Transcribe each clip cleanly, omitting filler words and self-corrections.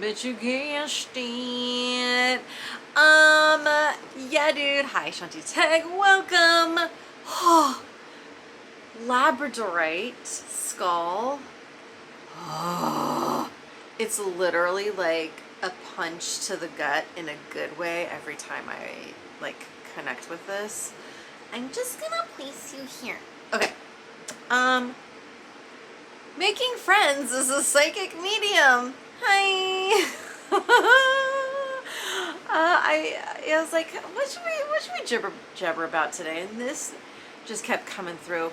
But you guessed it. Yeah, dude. Hi, Shanti Tag. Welcome. Oh, Labradorite skull. Oh, it's literally like a punch to the gut in a good way every time I like connect with this. I'm just gonna place you here. Okay. Um, Making friends as a psychic medium. Hi. I was like, what should we jabber about today? And this just kept coming through.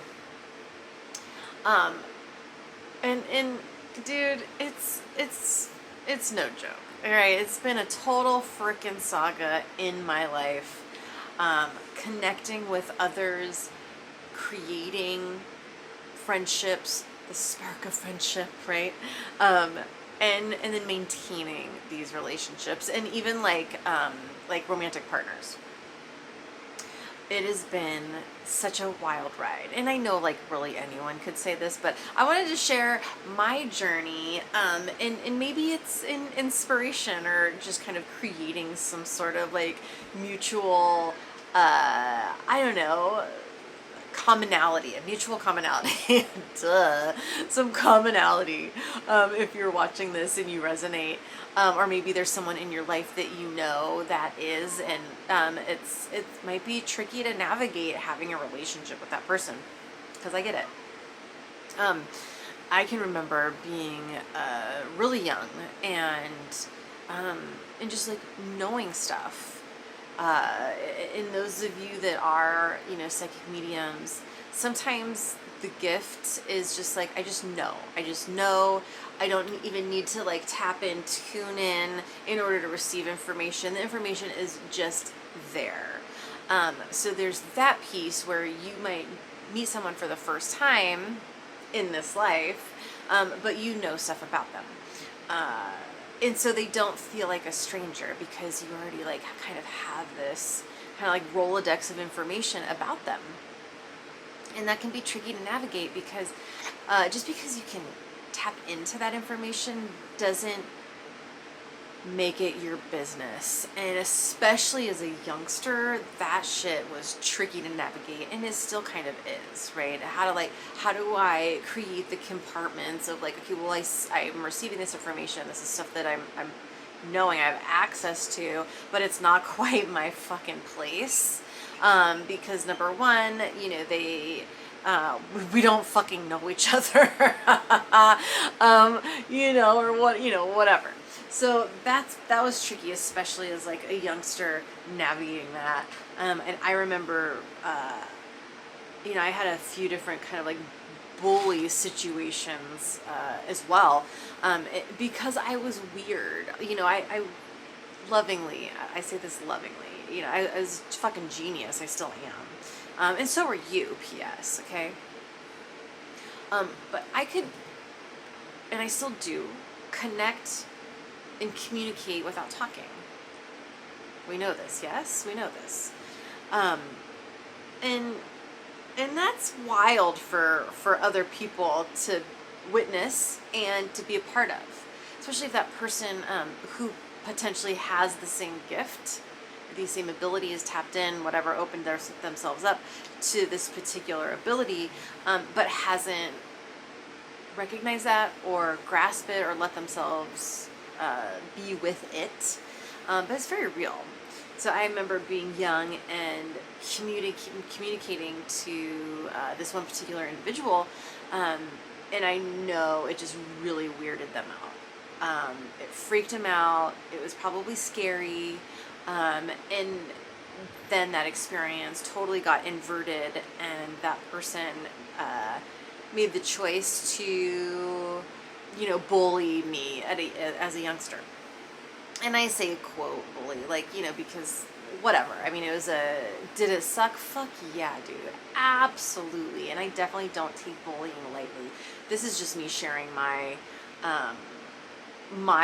Um, and dude, it's no joke. All right, it's been a total freaking saga in my life. Connecting with others, creating friendships, the spark of friendship, right? And then maintaining these relationships, and even like romantic partners. It has been such a wild ride, and I know like really anyone could say this, but I wanted to share my journey, and maybe it's inspiration or just kind of creating some sort of like mutual, I don't know, commonality, a mutual commonality. Duh. Some commonality, if you're watching this and you resonate, or maybe there's someone in your life that you know that is, and it might be tricky to navigate having a relationship with that person, because I get it. I can remember being really young, and just like knowing stuff. And those of you that are, psychic mediums, sometimes the gift is just like, I just know. I don't even need to like tap in, tune in order to receive information. The information is just there. So there's that piece where you might meet someone for the first time in this life, but you know stuff about them. And so they don't feel like a stranger, because you already like kind of have this kind of like Rolodex of information about them. And that can be tricky to navigate, because just because you can tap into that information doesn't make it your business. And especially as a youngster, that shit was tricky to navigate, and it still kind of is, right? How do I create the compartments of like, okay, well, I'm receiving this information, this is stuff that I'm knowing I have access to, but it's not quite my fucking place, because number one, we don't fucking know each other, or whatever. So that was tricky, especially as like a youngster navigating that. And I remember, I had a few different kind of like bully situations as well, because I was weird. I lovingly, I say this lovingly, I was fucking genius. I still am. And so are you, P.S., okay? But I could, and I still do, connect and communicate without talking. We know this, yes? We know this. And that's wild for other people to witness and to be a part of. Especially if that person who potentially has the same gift, the same ability, is tapped in, whatever, opened themselves up to this particular ability, but hasn't recognized that or grasped it or let themselves be with it. But it's very real. So I remember being young and communicating to this one particular individual, and I know it just really weirded them out. It freaked them out. It was probably scary. And then that experience totally got inverted, and that person made the choice to, bully me as a youngster. And I say quote bully, like, because whatever. I mean, did it suck? Fuck yeah, dude. Absolutely. And I definitely don't take bullying lightly. This is just me sharing my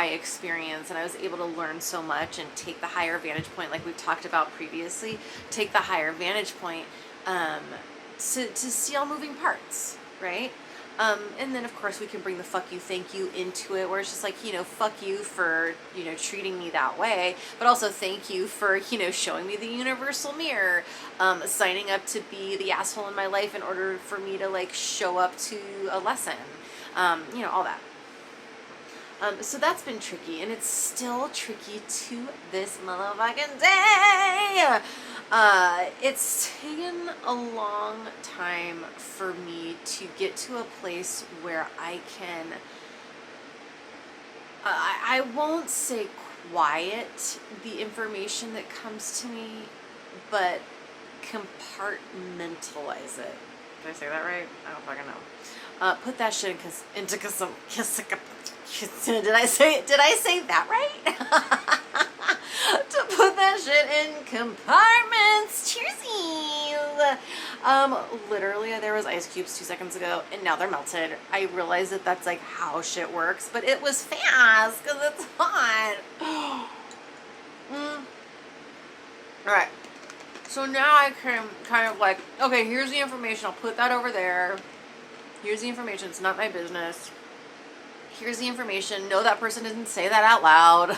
experience, and I was able to learn so much and take the higher vantage point, like we've talked about previously, take the higher vantage point to see all moving parts, right? And then of course we can bring the fuck you, thank you into it, where it's just like, fuck you for, treating me that way, but also thank you for, showing me the universal mirror, signing up to be the asshole in my life in order for me to like show up to a lesson, all that. So that's been tricky, and it's still tricky to this motherfucking day. It's taken a long time for me to get to a place where I can, I won't say quiet the information that comes to me, but compartmentalize it. Did I say that right? I don't fucking know. Put that shit into some. Did I say that right? To put that shit in compartments. Cheersies. Literally, there was ice cubes 2 seconds ago, and now they're melted. I realize that that's like how shit works, but it was fast because it's hot. All right. So now I can kind of like, okay, here's the information. I'll put that over there. Here's the information. It's not my business. Here's the information. No, that person didn't say that out loud.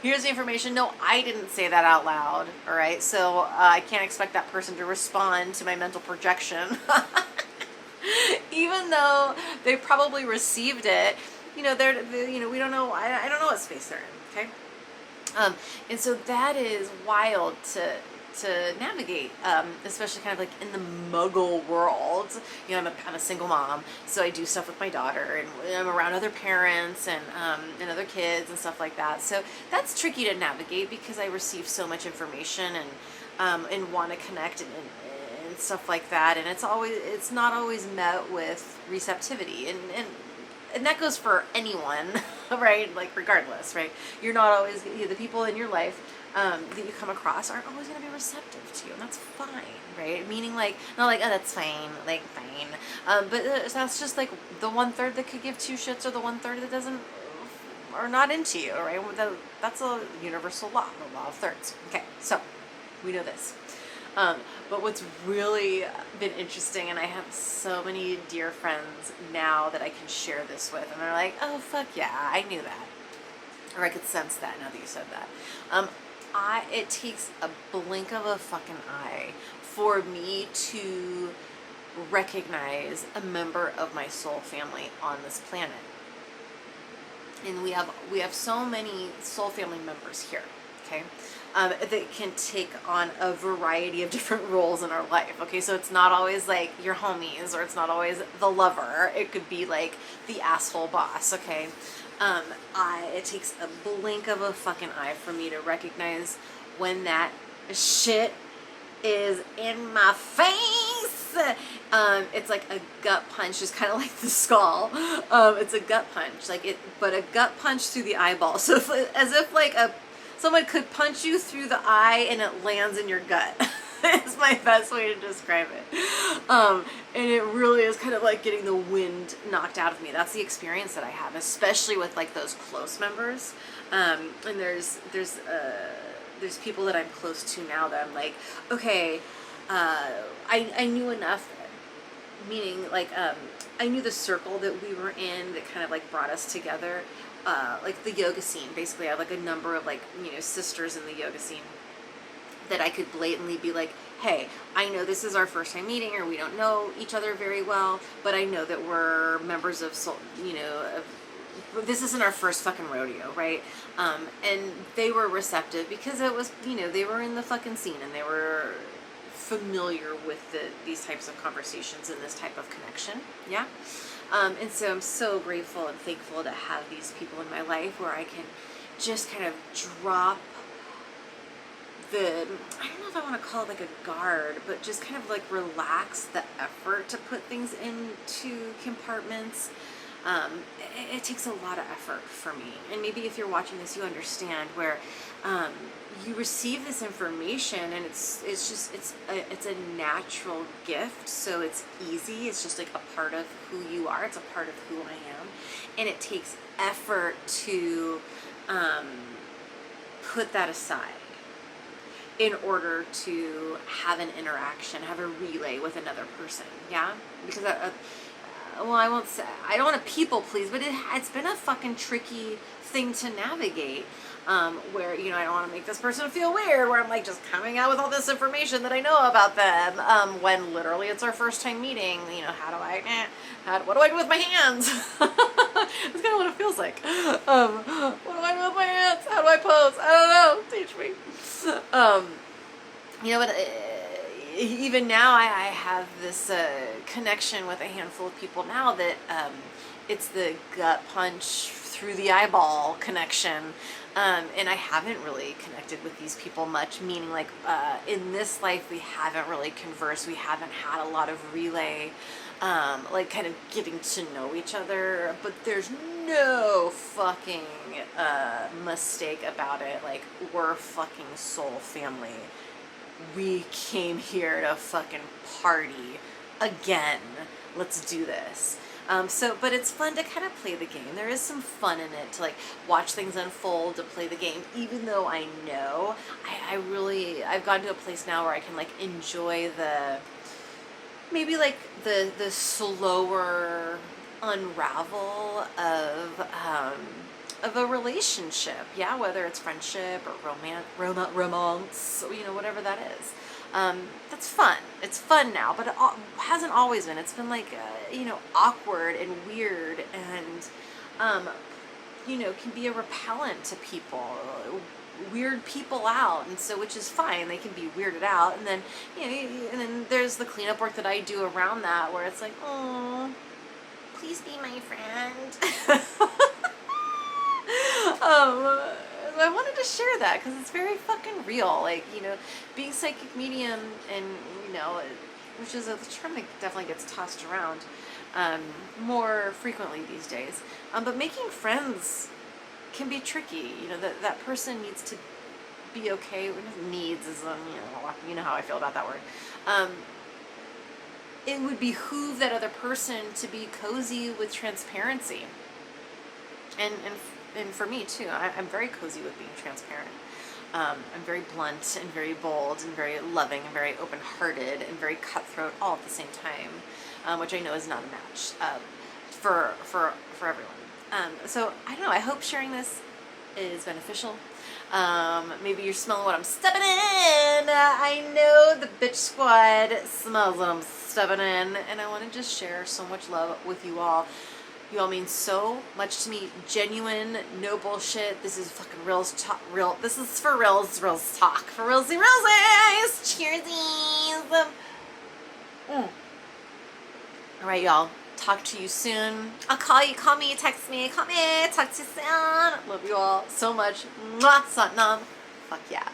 Here's the information. No, I didn't say that out loud. All right. So I can't expect that person to respond to my mental projection. Even though they probably received it, we don't know. I don't know what space they're in. Okay. And so that is wild to navigate, especially kind of like in the muggle world. I'm a single mom, so I do stuff with my daughter, and I'm around other parents and other kids and stuff like that. So that's tricky to navigate because I receive so much information and want to connect and stuff like that, and it's not always met with receptivity, and that goes for anyone, right? Like regardless, right? You're not always, the people in your life that you come across aren't always going to be receptive to you, and that's fine, right? Meaning like, not like, oh, that's fine, like fine. But that's just like the 1/3 that could give two shits, or the 1/3 that doesn't, or not into you, right? That's a universal law, the law of thirds. Okay, so we know this. But what's really been interesting, and I have so many dear friends now that I can share this with, and they're like, oh, fuck yeah, I knew that. Or I could sense that now that you said that. It takes a blink of a fucking eye for me to recognize a member of my soul family on this planet. And we have so many soul family members here, okay? That can take on a variety of different roles in our life. Okay, so it's not always like your homies, or it's not always the lover. It could be like the asshole boss. Okay, it takes a blink of a fucking eye for me to recognize when that shit is in my face. It's like a gut punch, just kind of like the skull. It's a gut punch, but a gut punch through the eyeball. So as if like someone could punch you through the eye and it lands in your gut. It's my best way to describe it. And it really is kind of like getting the wind knocked out of me. That's the experience that I have, especially with like those close members. And there's people that I'm close to now that I'm like, okay, I knew enough, meaning like, I knew the circle that we were in that kind of like brought us together. Like the yoga scene, basically I have like a number of like, sisters in the yoga scene that I could blatantly be like, hey, I know this is our first time meeting, or we don't know each other very well, but I know that we're members of soul, this isn't our first fucking rodeo, right? And they were receptive because it was, they were in the fucking scene, and they were familiar with these types of conversations and this type of connection, yeah? And so I'm so grateful and thankful to have these people in my life where I can just kind of drop I don't know if I want to call it like a guard, but just kind of like relax the effort to put things into compartments. It takes a lot of effort for me. And maybe if you're watching this, you understand where you receive this information, and it's a natural gift, so it's easy. It's just like a part of who you are. It's a part of who I am, and it takes effort to put that aside in order to have an interaction, have a relay with another person, yeah? Because well, I won't say, I don't want to people please, but it's been a fucking tricky thing to navigate. Where, you know, I don't want to make this person feel weird, where I'm like just coming out with all this information that I know about them, when literally it's our first time meeting. You know, what do I do with my hands? That's kind of what it feels like. What do I do with my hands? How do I pose? I don't know. Teach me. You know, but even now I have this connection with a handful of people now that it's the gut punch through the eyeball connection. And I haven't really connected with these people much, meaning like in this life we haven't really conversed, we haven't had a lot of relay, like kind of getting to know each other, but there's no fucking mistake about it. Like, we're fucking soul family. We came here to fucking party again. Let's do this. But it's fun to kind of play the game. There is some fun in it to like watch things unfold, to play the game, even though I know I've gotten to a place now where I can like enjoy maybe like the slower unravel of a relationship. Yeah, whether it's friendship or romance, you know, whatever that is. That's fun. It's fun now, but it hasn't always been. It's been like, you know, awkward and weird, and, you know, can be a repellent to people, weird people out, and so, which is fine. They can be weirded out, and then, you know, and then there's the cleanup work that I do around that, where it's like, oh, please be my friend. I wanted to share that because it's very fucking real. Like, you know, being psychic medium, and, you know, which is a term that definitely gets tossed around more frequently these days. But making friends can be tricky. You know, that person needs to be okay. Needs is, you know how I feel about that word. It would behoove that other person to be cozy with transparency. And for me too, I'm very cozy with being transparent. I'm very blunt and very bold and very loving and very open-hearted and very cutthroat all at the same time, which I know is not a match for everyone. So I don't know. I hope sharing this is beneficial. Maybe you're smelling what I'm stepping in. I know the bitch squad smells what I'm stepping in, and I want to just share so much love with you all. You all mean so much to me. Genuine, no bullshit. This is fucking reals talk. This is for reals talk. For realsy realsies. Cheersies. All right, y'all. Talk to you soon. I'll call you. Call me. Text me. Call me. Talk to you soon. Love you all so much. Mwah. Satnam. Fuck yeah.